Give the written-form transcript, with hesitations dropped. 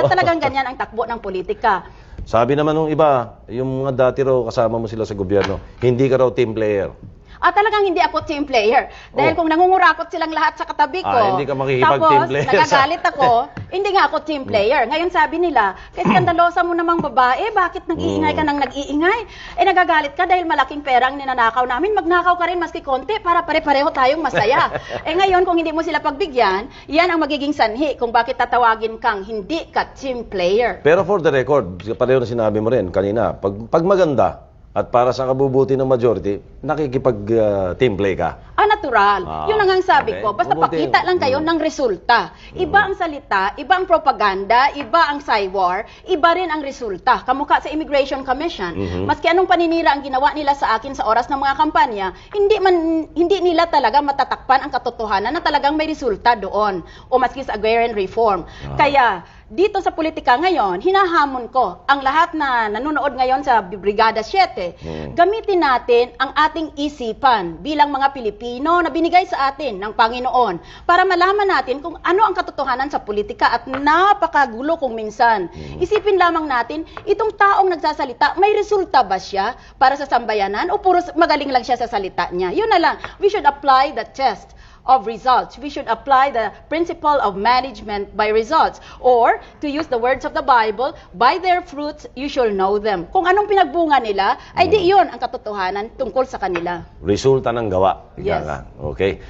Talagang ganyan ang takbo ng politika. Sabi naman nung iba, yung mga dati raw kasama mo sila sa gobyerno, hindi ka raw team player. Talagang hindi ako team player. Dahil kung nangungurakot silang lahat sa katabi ko, hindi ka makikipag-team player. Tapos, nagagalit ako, hindi nga ako team player. Ngayon sabi nila, kay skandalosa mo namang babae, bakit nag-iingay ka ng nag-iingay? Nagagalit ka dahil malaking pera ang ninanakaw namin, magnakaw ka rin maski konti para pare-pareho tayong masaya. Ngayon, kung hindi mo sila pagbigyan, yan ang magiging sanhi kung bakit tatawagin kang hindi ka team player. Pero for the record, pareho na sinabi mo rin kanina, pag maganda, at para sa kabubuti ng majority, nakikipag-team play ka. Natural. Yun ang sabi ko. Basta Mabuti. pakita lang kayo ng resulta. Iba ang salita, iba ang propaganda, iba ang cywar, iba rin ang resulta. Kamukha sa Immigration Commission. Maski anong paninira ang ginawa nila sa akin sa oras ng mga kampanya, hindi nila talaga matatakpan ang katotohanan na talagang may resulta doon. O maski sa agrarian reform. Kaya, dito sa politika ngayon, hinahamon ko ang lahat na nanonood ngayon sa Brigada 7, gamitin natin ang ating isipan bilang mga Pilipino na binigay sa atin ng Panginoon para malaman natin kung ano ang katotohanan sa politika at napakagulo kung minsan. Isipin lamang natin, itong taong nagsasalita, may resulta ba siya para sa sambayanan o puro magaling lang siya sa salita niya? Yun na lang. We should apply the test of results. We should apply the principle of management by results. Or, to use the words of the Bible, by their fruits you shall know them. Kung anong pinagbunga nila, ay di yun ang katotohanan tungkol sa kanila. Resulta ng gawa. Yes. Okay.